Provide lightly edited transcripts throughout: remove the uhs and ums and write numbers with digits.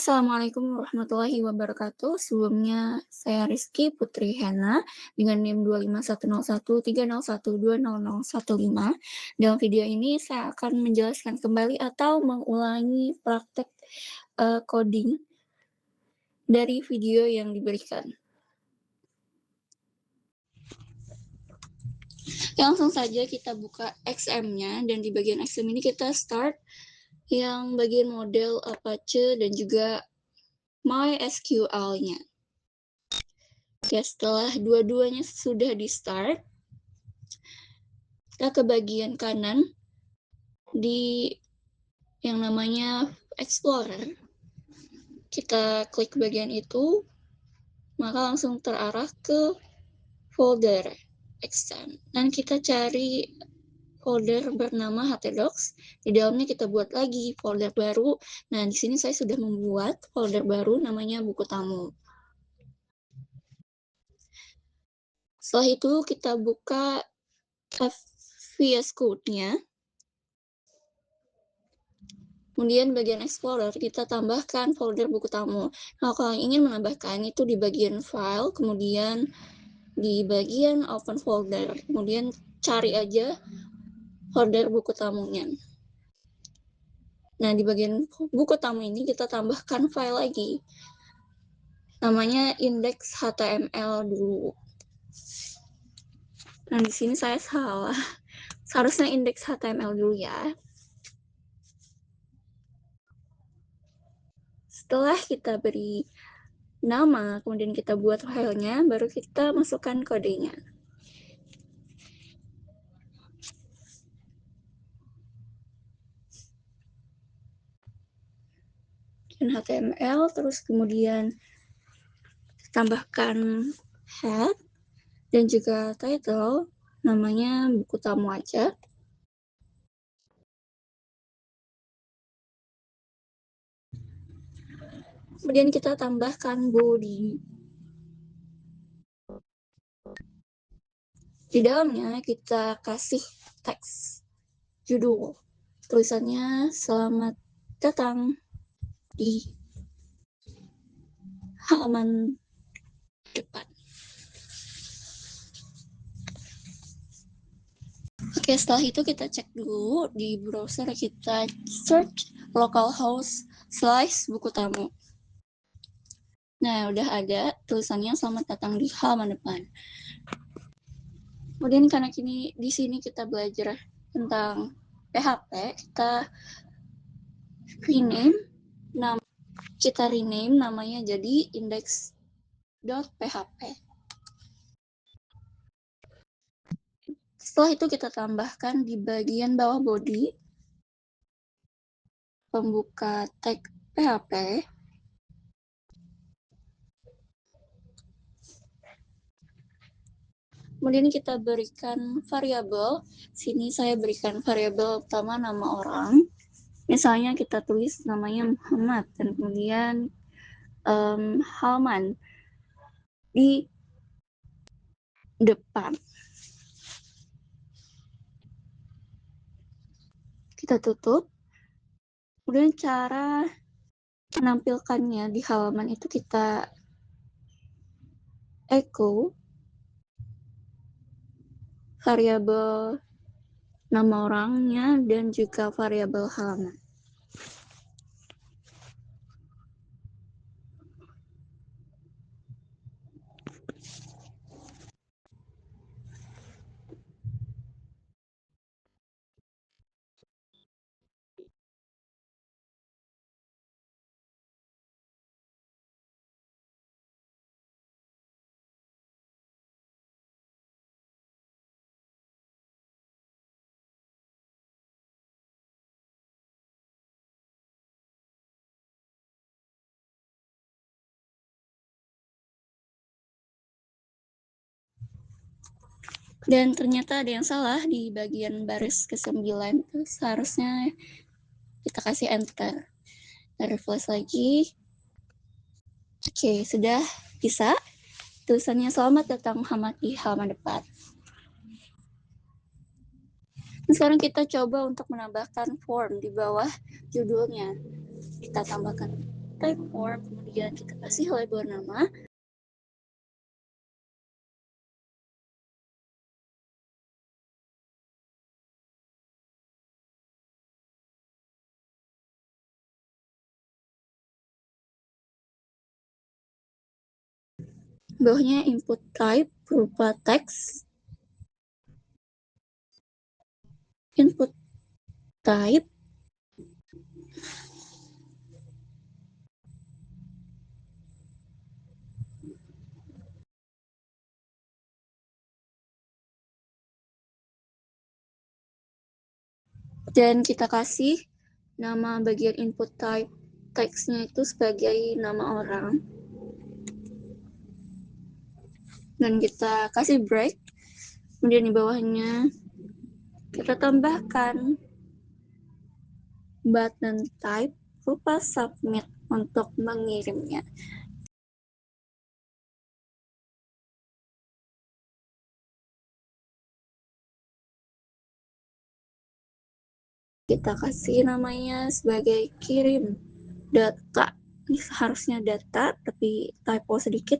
Assalamualaikum warahmatullahi wabarakatuh. Sebelumnya saya Rizky Putri Hana dengan NIM 2510130120015. Dalam video ini saya akan menjelaskan kembali atau mengulangi praktek coding dari video yang diberikan. Langsung saja kita buka XM-nya dan di bagian XM ini kita start yang bagian model Apache dan juga MySQL-nya. Ya, setelah dua-duanya sudah di-start, kita ke bagian kanan di yang namanya Explorer. Kita klik bagian itu, maka langsung terarah ke folder XM. Dan kita cari folder bernama htdocs. Di dalamnya kita buat lagi folder baru. Nah, di sini saya sudah membuat folder baru namanya buku tamu. Setelah itu kita buka VS Code-nya. Kemudian bagian Explorer kita tambahkan folder buku tamu. Nah, kalau ingin menambahkan itu di bagian File, kemudian di bagian Open Folder, kemudian cari aja folder buku tamunya. Nah, di bagian buku tamu ini kita tambahkan file lagi. Namanya index.html dulu. Nah, di sini saya salah. Seharusnya index.html dulu ya. Setelah kita beri nama, kemudian kita buat filenya, baru kita masukkan kodenya. Dan HTML, terus kemudian tambahkan head dan juga title, namanya buku tamu aja. Kemudian kita tambahkan body. Di dalamnya kita kasih teks judul. Tulisannya selamat datang di halaman depan. Oke, setelah itu kita cek dulu di browser, kita search localhost / buku tamu. Nah, udah ada tulisannya selamat datang di halaman depan. Kemudian karena di sini kita belajar tentang PHP, kita rename namanya jadi index.php. Setelah itu kita tambahkan di bagian bawah body pembuka tag PHP. Kemudian kita berikan variabel. Sini saya berikan variabel pertama nama orang. Misalnya kita tulis namanya Muhammad dan kemudian halaman di depan. Kita tutup. Kemudian cara menampilkannya di halaman itu kita echo variabel nama orangnya dan juga variabel halaman. Dan ternyata ada yang salah di bagian baris ke-9. Seharusnya kita kasih enter. Kita refresh lagi. Oke, sudah bisa. Tulisannya selamat datang Muhammad di halaman depan. Dan sekarang kita coba untuk menambahkan form di bawah judulnya. Kita tambahkan type form, kemudian kita kasih label nama. Bawahnya input type berupa teks. Input type dan kita kasih nama bagian input type teksnya itu sebagai nama orang. Dan kita kasih break. Kemudian di bawahnya kita tambahkan button type berupa submit untuk mengirimnya. Kita kasih namanya sebagai kirim data. Ini harusnya data, tapi typo sedikit.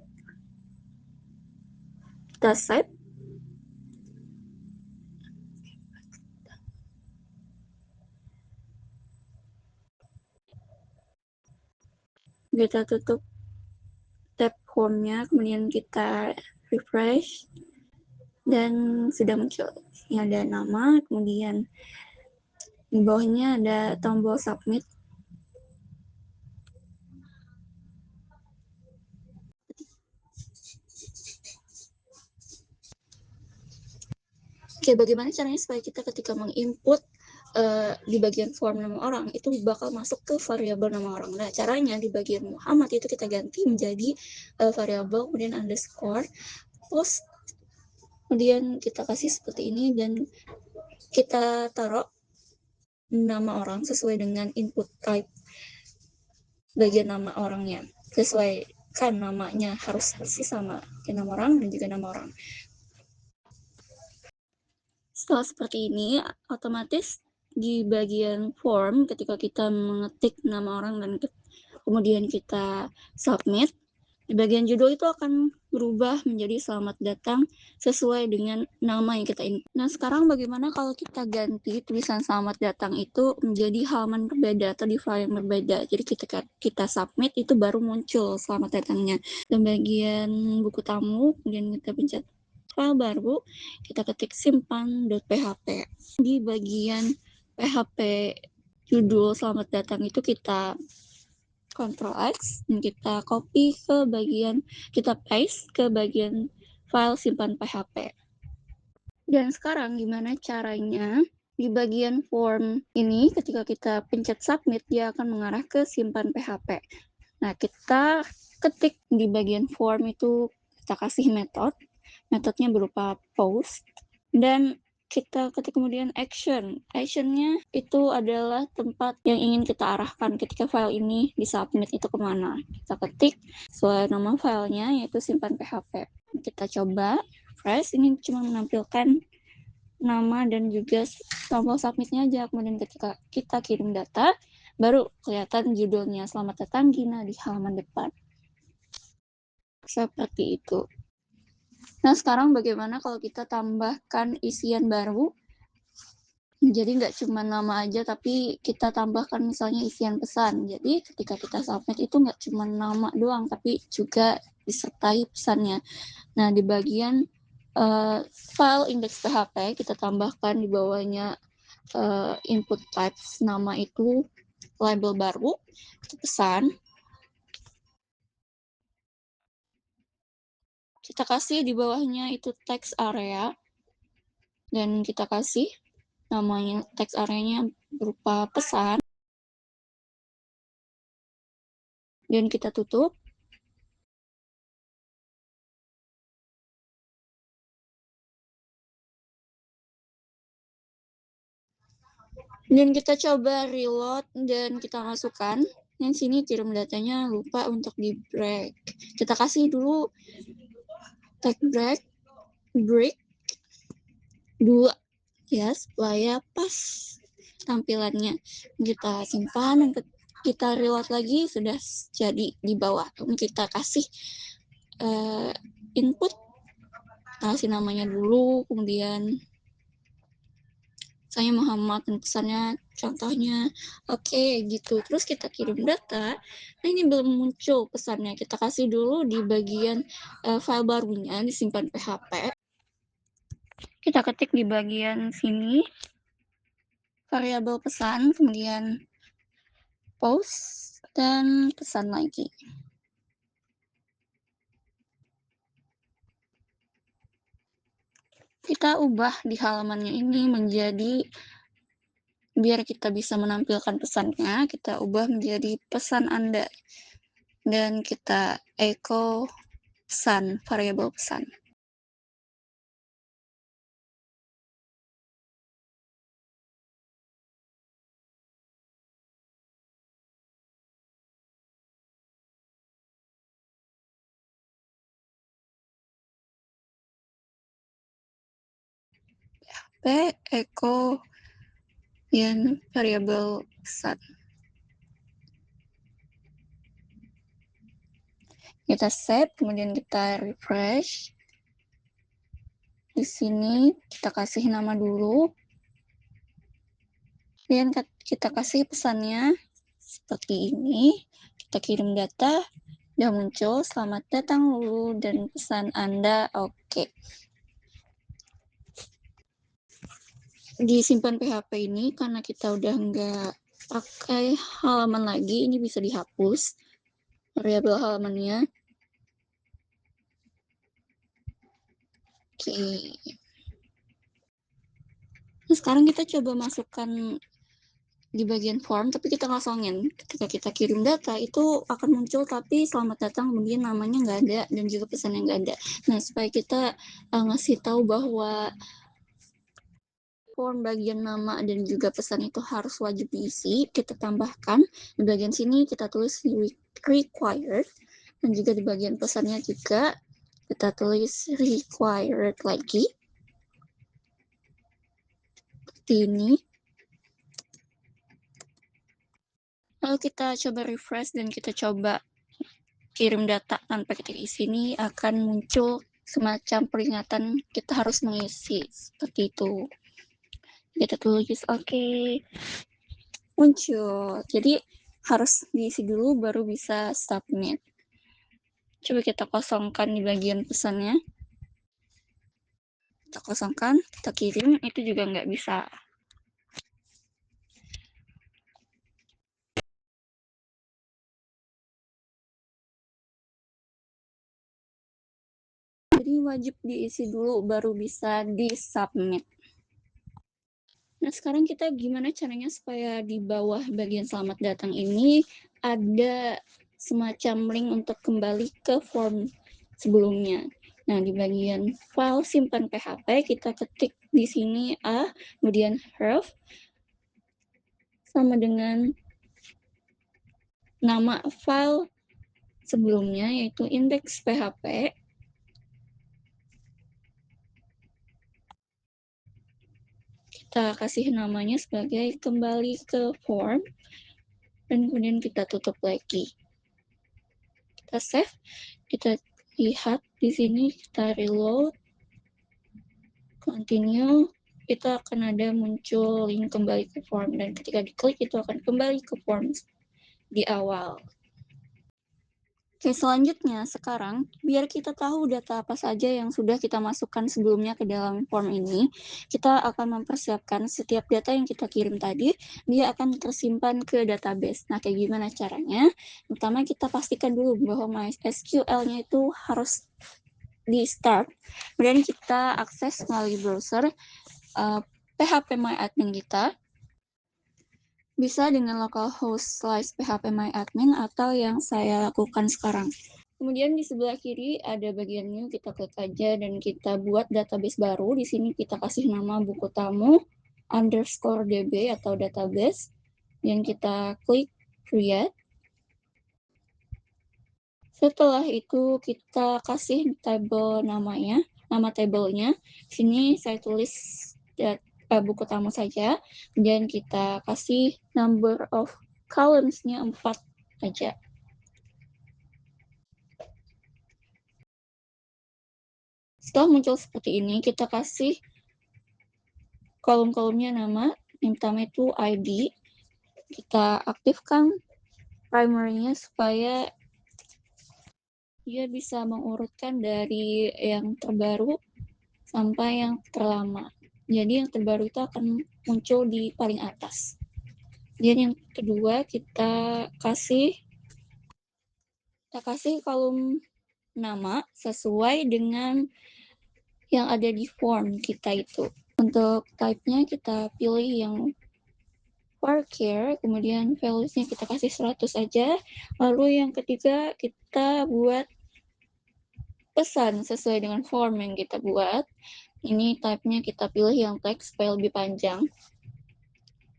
Kita save. Kita tutup tab home-nya, kemudian kita refresh, dan sudah muncul. Ini ada nama, kemudian di bawahnya ada tombol submit. Oke, bagaimana caranya supaya kita ketika menginput di bagian form nama orang itu bakal masuk ke variabel nama orang. Nah, caranya di bagian Muhammad itu kita ganti menjadi variabel, kemudian underscore, post, kemudian kita kasih seperti ini, dan kita taruh nama orang sesuai dengan input type bagian nama orangnya. Sesuaikan namanya harus sama nama orang dan juga nama orang. Setelah seperti ini, otomatis di bagian form ketika kita mengetik nama orang dan kemudian kita submit, di bagian judul itu akan berubah menjadi selamat datang sesuai dengan nama yang kita input. Nah, sekarang bagaimana kalau kita ganti tulisan selamat datang itu menjadi halaman berbeda atau di file yang berbeda. Jadi kita submit itu baru muncul selamat datangnya. Dan bagian buku tamu, kemudian kita pencet file baru, kita ketik simpan.php. Di bagian PHP judul selamat datang itu kita Ctrl X dan kita copy ke bagian, kita paste ke bagian file simpan PHP. Dan sekarang gimana caranya di bagian form ini ketika kita pencet submit dia akan mengarah ke simpan PHP. Nah, kita ketik di bagian form itu kita kasih metodenya berupa post, dan kita ketik kemudian actionnya itu adalah tempat yang ingin kita arahkan ketika file ini disubmit itu kemana. Kita ketik sesuai nama filenya yaitu simpan PHP. Kita coba refresh, ini cuma menampilkan nama dan juga tombol submitnya aja. Kemudian ketika kita kirim data baru kelihatan judulnya selamat datang Gina di halaman depan. Seperti itu. Nah, sekarang bagaimana kalau kita tambahkan isian baru? Jadi nggak cuma nama aja, tapi kita tambahkan misalnya isian pesan. Jadi ketika kita submit itu nggak cuma nama doang, tapi juga disertai pesannya. Nah, di bagian file index PHP, kita tambahkan di bawahnya input types nama itu label baru, itu pesan. Kita kasih di bawahnya itu text area, dan kita kasih namanya text areanya berupa pesan, dan kita tutup. Dan kita coba reload dan kita masukkan. Yang sini kirim datanya lupa untuk di break. Kita kasih dulu tag break 2 ya supaya pas tampilannya. Kita simpan dan kita reload lagi, sudah jadi di bawah. Kita kasih input, kasih namanya dulu, kemudian saya Muhammad, pesannya contohnya oke gitu, terus kita kirim data. Nah ini belum muncul pesannya, kita kasih dulu di bagian file barunya disimpan PHP, kita ketik di bagian sini variabel pesan, kemudian post dan pesan lagi. Kita ubah di halamannya ini menjadi, biar kita bisa menampilkan pesannya, kita ubah menjadi pesan Anda, dan kita echo pesan, variabel pesan. Echo yang variabel pesan. Kita save, kemudian kita refresh. Di sini kita kasih nama dulu, kemudian kita kasih pesannya seperti ini. Kita kirim data, udah muncul selamat datang dulu dan pesan Anda oke. Disimpan PHP ini karena kita udah nggak pakai halaman lagi, ini bisa dihapus variabel halamannya. Oke. Nah, sekarang kita coba masukkan di bagian form, tapi kita kosongin. Ketika kita kirim data, itu akan muncul, tapi selamat datang, kemudian namanya nggak ada, dan juga pesannya nggak ada. Nah, supaya kita ngasih tahu bahwa form bagian nama dan juga pesan itu harus wajib diisi, kita tambahkan di bagian sini, kita tulis required, dan juga di bagian pesannya juga kita tulis required lagi, seperti ini. Lalu kita coba refresh dan kita coba kirim data tanpa ketik isi, ini akan muncul semacam peringatan kita harus mengisi, seperti itu. Kita tulis oke, muncul. Jadi harus diisi dulu baru bisa submit. Coba kita kosongkan di bagian pesannya. Kita kosongkan, kita kirim, itu juga nggak bisa. Jadi wajib diisi dulu baru bisa di-submit. Nah, sekarang kita gimana caranya supaya di bawah bagian selamat datang ini ada semacam link untuk kembali ke form sebelumnya. Nah, di bagian file simpan PHP, kita ketik di sini A, kemudian href, sama dengan nama file sebelumnya, yaitu index PHP. Kita kasih namanya sebagai kembali ke form, dan kemudian kita tutup lagi. Kita save, kita lihat di sini, kita reload, continue, itu akan ada muncul link kembali ke form, dan ketika diklik itu akan kembali ke form di awal. Oke, selanjutnya sekarang biar kita tahu data apa saja yang sudah kita masukkan sebelumnya ke dalam form ini, kita akan mempersiapkan setiap data yang kita kirim tadi, dia akan tersimpan ke database. Nah, kayak gimana caranya? Pertama, kita pastikan dulu bahwa MySQL-nya itu harus di start, kemudian kita akses melalui browser PHP MyAdmin kita, bisa dengan localhost /phpMyAdmin atau yang saya lakukan sekarang. Kemudian di sebelah kiri ada bagian new, kita klik aja dan kita buat database baru. Di sini kita kasih nama buku tamu _db atau database, dan kita klik create. Setelah itu kita kasih table namanya, nama tabelnya. Sini saya tulis buku tamu saja, dan kita kasih number of columns-nya 4 aja. Setelah muncul seperti ini, kita kasih kolom-kolomnya nama. Yang pertama itu ID. Kita aktifkan primary-nya supaya dia bisa mengurutkan dari yang terbaru sampai yang terlama. Jadi yang terbaru itu akan muncul di paling atas. Dan yang kedua kita kasih kolom nama sesuai dengan yang ada di form kita itu. Untuk type-nya kita pilih yang varchar, kemudian values-nya kita kasih 100 aja. Lalu yang ketiga kita buat pesan sesuai dengan form yang kita buat. Ini type-nya kita pilih yang teks supaya lebih panjang.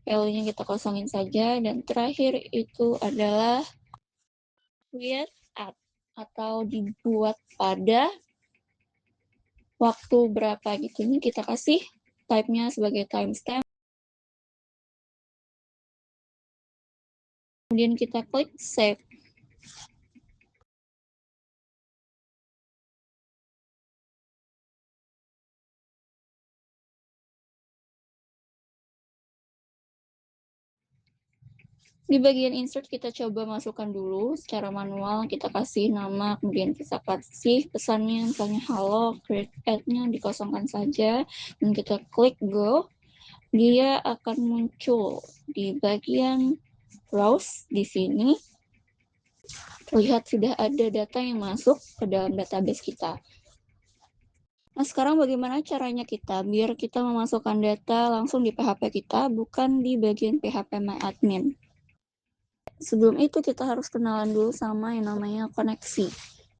Value-nya kita kosongin saja. Dan terakhir itu adalah create at atau dibuat pada waktu berapa gitu. Ini kita kasih type-nya sebagai timestamp. Kemudian kita klik save. Di bagian insert kita coba masukkan dulu secara manual, kita kasih nama, kemudian kita kasih pesannya, misalnya halo, create ad-nya dikosongkan saja, dan kita klik go, dia akan muncul di bagian browse di sini. Terlihat sudah ada data yang masuk ke dalam database kita. Nah, sekarang bagaimana caranya kita biar kita memasukkan data langsung di PHP kita, bukan di bagian PHP My Admin. Sebelum itu kita harus kenalan dulu sama yang namanya koneksi.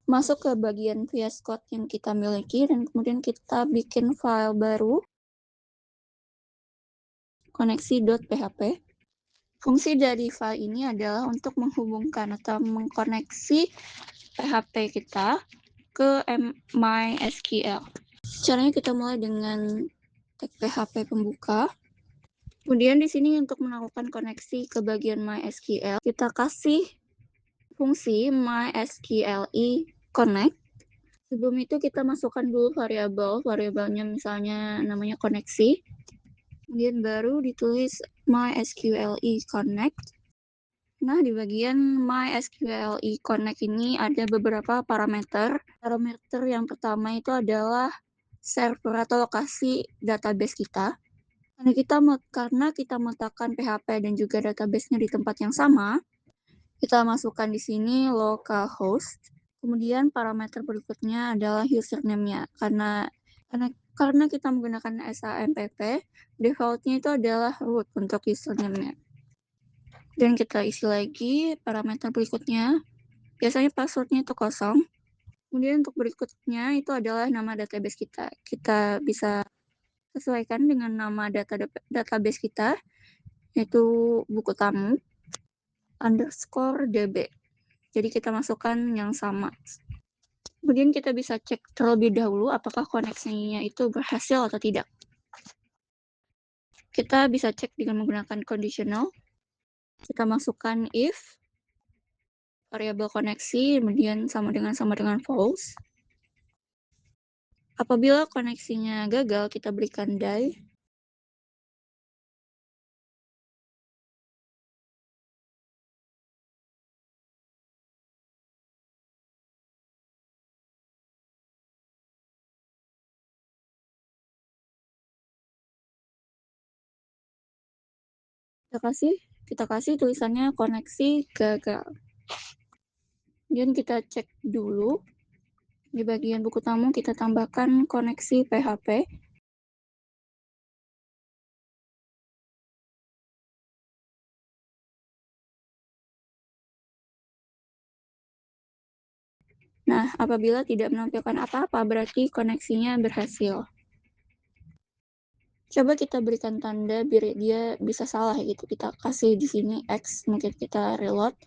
Masuk ke bagian VS Code yang kita miliki dan kemudian kita bikin file baru koneksi.php. Fungsi dari file ini adalah untuk menghubungkan atau mengkoneksi PHP kita ke MySQL. Caranya kita mulai dengan tag PHP pembuka. Kemudian di sini untuk melakukan koneksi ke bagian MySQL, kita kasih fungsi MySQLi connect. Sebelum itu kita masukkan dulu variabelnya misalnya namanya koneksi. Kemudian baru ditulis MySQLi connect. Nah, di bagian MySQLi connect ini ada beberapa parameter. Parameter yang pertama itu adalah server atau lokasi database kita. Karena kita meletakkan PHP dan juga database-nya di tempat yang sama, kita masukkan di sini localhost. Kemudian parameter berikutnya adalah username-nya. Karena kita menggunakan SAMPP, default-nya itu adalah root untuk username-nya. Dan kita isi lagi parameter berikutnya. Biasanya password-nya itu kosong. Kemudian untuk berikutnya itu adalah nama database kita. Kita bisa sesuaikan dengan nama database kita, yaitu buku tamu _db. Jadi kita masukkan yang sama. Kemudian kita bisa cek terlebih dahulu apakah koneksinya itu berhasil atau tidak. Kita bisa cek dengan menggunakan conditional. Kita masukkan if variabel koneksi, kemudian sama dengan false. Apabila koneksinya gagal, kita berikan die. Kita kasih tulisannya koneksi gagal. Kemudian kita cek dulu. Di bagian buku tamu kita tambahkan koneksi PHP. Nah, apabila tidak menampilkan apa-apa, berarti koneksinya berhasil. Coba kita berikan tanda biar dia bisa salah gitu. Kita kasih di sini X, mungkin kita reload,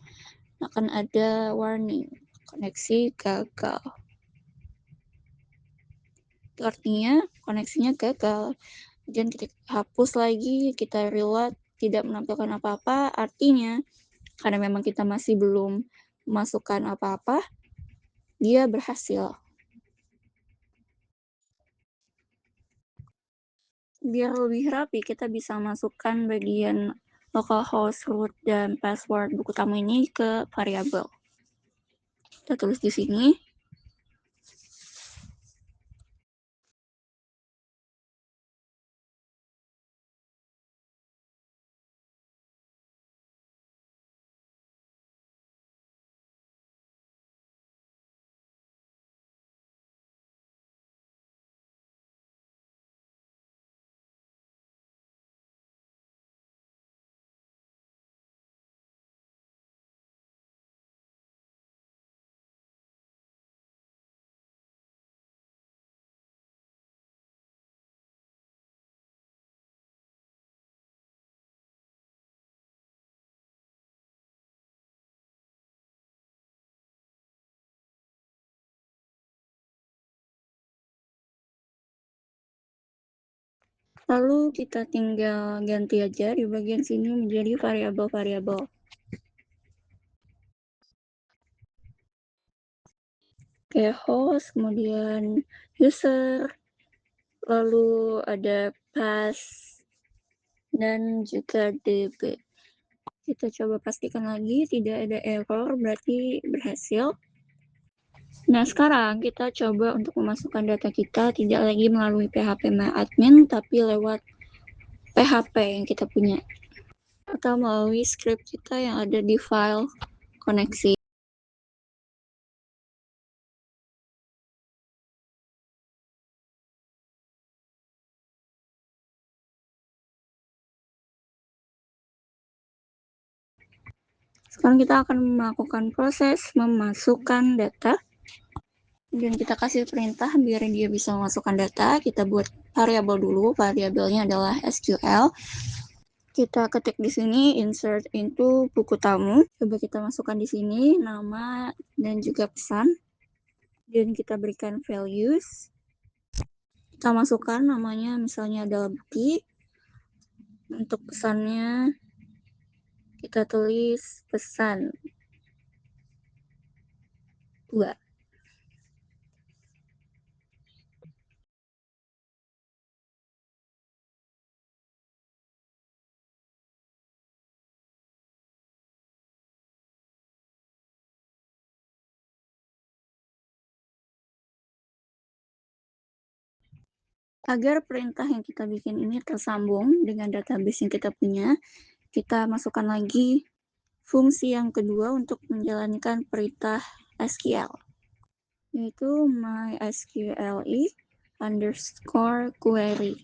akan ada warning, koneksi gagal. Itu artinya koneksinya gagal. Kemudian kita hapus lagi, kita reload, tidak menampilkan apa-apa, artinya karena memang kita masih belum memasukkan apa-apa, dia berhasil. Biar lebih rapi, kita bisa masukkan bagian localhost, root, dan password buku tamu ini ke variabel. Kita tulis di sini. Lalu kita tinggal ganti aja di bagian sini menjadi variabel-variabel. Kayak host, kemudian user, lalu ada pass, dan juga db. Kita coba pastikan lagi tidak ada error, berarti berhasil. Nah, sekarang kita coba untuk memasukkan data kita tidak lagi melalui PHP admin, tapi lewat PHP yang kita punya, atau melalui script kita yang ada di file koneksi. Sekarang kita akan melakukan proses memasukkan data. Dan kita kasih perintah biar dia bisa memasukkan data. Kita buat variabel dulu. Variabelnya adalah SQL. Kita ketik di sini insert into buku tamu. Coba kita masukkan di sini nama dan juga pesan. Dan kita berikan values. Kita masukkan namanya misalnya adalah Bukti. Untuk pesannya kita tulis pesan 2. Agar perintah yang kita bikin ini tersambung dengan database yang kita punya, kita masukkan lagi fungsi yang kedua untuk menjalankan perintah SQL, yaitu mysqli_query.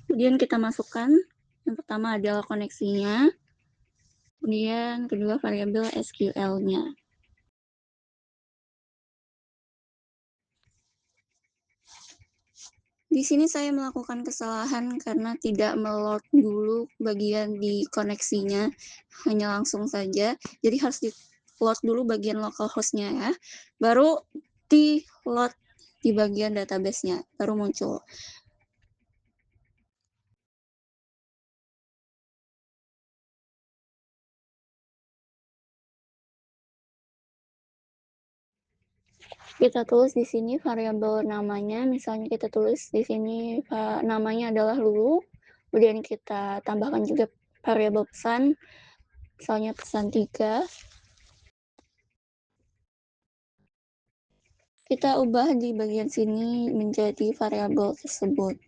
Kemudian kita masukkan yang pertama adalah koneksinya, kemudian kedua variabel SQL-nya. Di sini saya melakukan kesalahan karena tidak meload dulu bagian di koneksinya, hanya langsung saja. Jadi harus di load dulu bagian localhost-nya ya, baru di load di bagian database-nya, baru muncul. Kita tulis di sini variabel namanya, misalnya kita tulis di sini namanya adalah Lulu, kemudian kita tambahkan juga variabel pesan, misalnya pesan 3. Kita ubah di bagian sini menjadi variabel tersebut.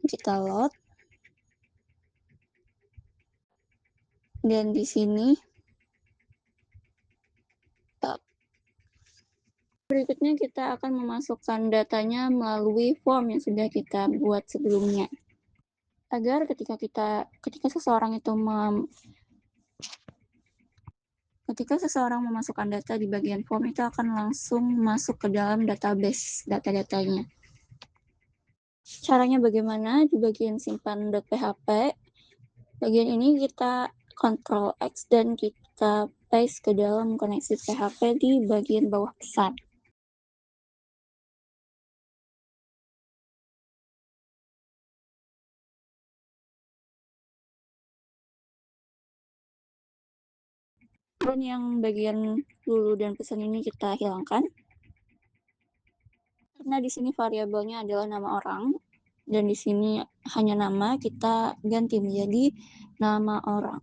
Kita load, dan di sini berikutnya kita akan memasukkan datanya melalui form yang sudah kita buat sebelumnya, agar ketika seseorang itu Ketika seseorang memasukkan data di bagian form, itu akan langsung masuk ke dalam database data-datanya. Caranya bagaimana? Di bagian simpan.php, bagian ini kita Ctrl X dan kita paste ke dalam koneksi PHP di bagian bawah pesan. Dan yang bagian lulu dan pesan ini kita hilangkan. Karena di sini variabelnya adalah nama orang, dan di sini hanya nama, kita ganti menjadi nama orang.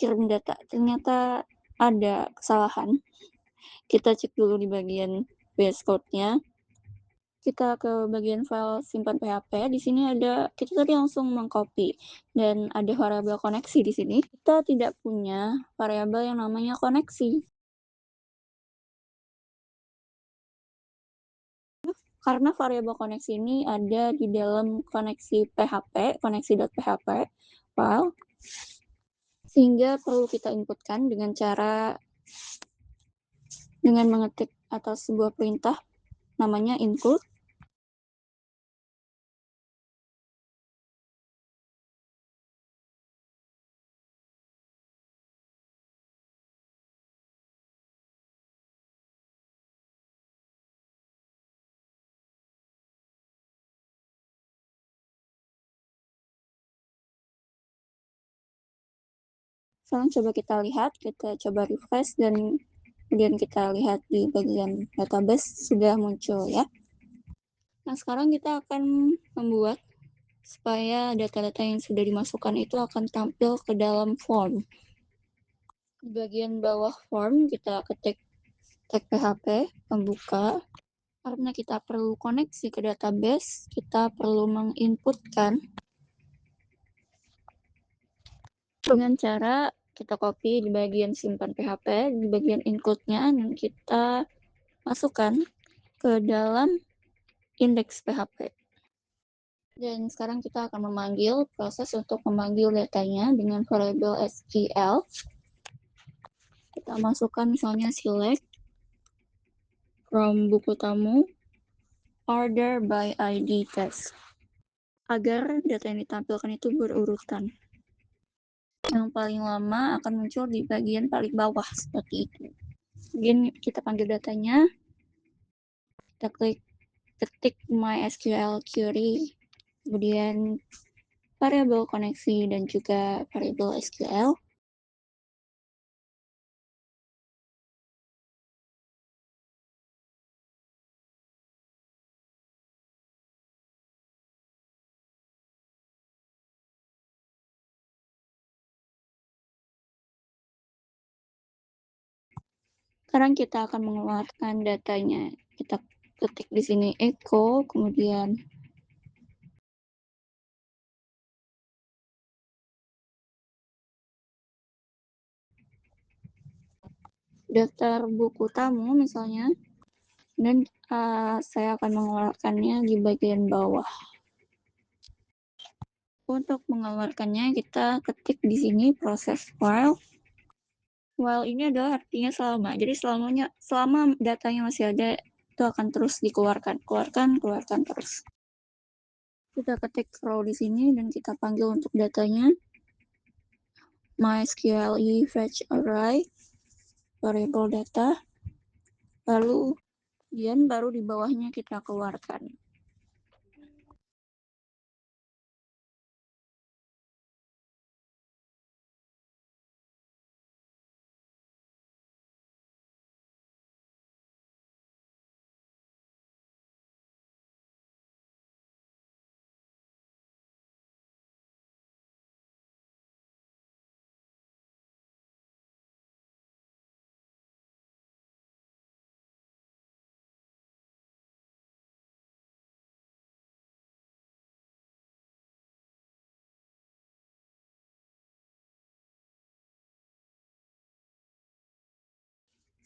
Kirim data, ternyata ada kesalahan. Kita cek dulu di bagian base code-nya. Kita ke bagian file simpan PHP. Di sini ada, kita tadi langsung mengcopy dan ada variabel koneksi di sini. Kita tidak punya variabel yang namanya koneksi. Karena variabel koneksi ini ada di dalam koneksi PHP, koneksi.php file, sehingga perlu kita inputkan dengan mengetik atas sebuah perintah namanya include. Sekarang coba kita lihat, kita coba refresh dan kemudian kita lihat di bagian database sudah muncul ya. Nah, sekarang kita akan membuat supaya data-data yang sudah dimasukkan itu akan tampil ke dalam form. Di bagian bawah form kita ketik tag PHP, pembuka. Karena kita perlu koneksi ke database, kita perlu menginputkan dengan cara kita copy di bagian simpan PHP, di bagian include-nya, dan kita masukkan ke dalam indeks PHP. Dan sekarang kita akan memanggil proses untuk memanggil datanya dengan variabel SQL. Kita masukkan misalnya select from buku tamu order by ID test agar data yang ditampilkan itu berurutan. Yang paling lama akan muncul di bagian paling bawah seperti itu. Kemudian kita panggil datanya, kita ketik MySQL query, kemudian variabel koneksi dan juga variabel SQL. Sekarang kita akan mengeluarkan datanya. Kita ketik di sini echo, kemudian daftar buku tamu misalnya, dan saya akan mengeluarkannya di bagian bawah. Untuk mengeluarkannya kita ketik di sini proses while. While ini adalah artinya selama. Jadi selama datanya masih ada, itu akan terus dikeluarkan, keluarkan terus. Kita ketik row di sini dan kita panggil untuk datanya MySQL fetch array variable data, lalu kemudian baru di bawahnya kita keluarkan.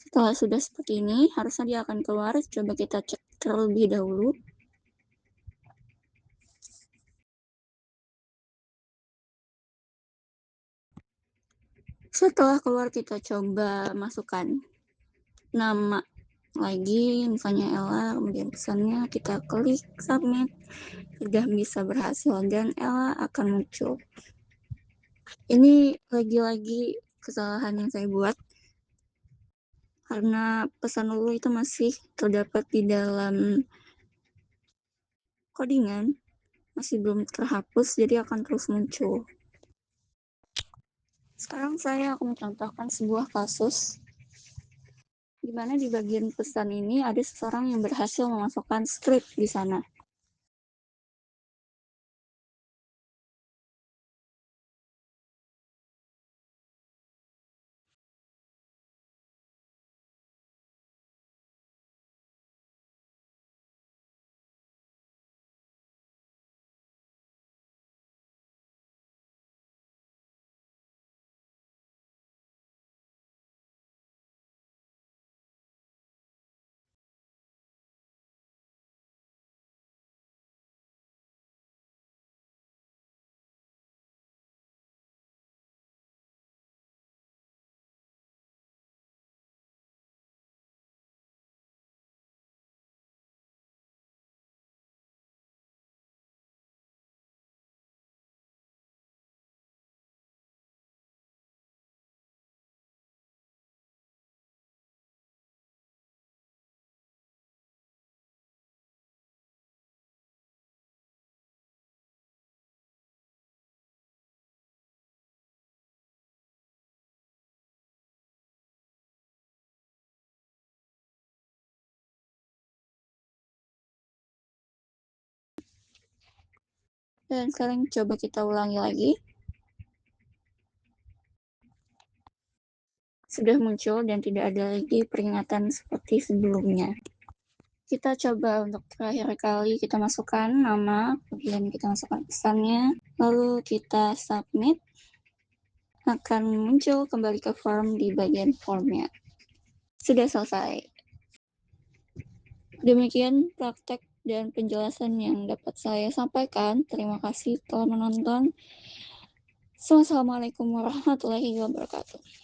Setelah sudah seperti ini, harusnya dia akan keluar. Coba kita cek terlebih dahulu. Setelah keluar, kita coba masukkan nama lagi, misalnya Ella, kemudian pesannya, kita klik submit. Sudah bisa berhasil dan Ella akan muncul. Ini lagi-lagi kesalahan yang saya buat, karena pesan Lulu itu masih terdapat di dalam codingan, masih belum terhapus, jadi akan terus muncul. Sekarang saya akan mencontohkan sebuah kasus di mana di bagian pesan ini ada seseorang yang berhasil memasukkan script di sana. Dan sekarang coba kita ulangi lagi. Sudah muncul dan tidak ada lagi peringatan seperti sebelumnya. Kita coba untuk terakhir kali, kita masukkan nama, kemudian kita masukkan pesannya, lalu kita submit. Akan muncul kembali ke form di bagian formnya. Sudah selesai. Demikian praktek dan penjelasan yang dapat saya sampaikan. Terima kasih telah menonton. Wassalamualaikum warahmatullahi wabarakatuh.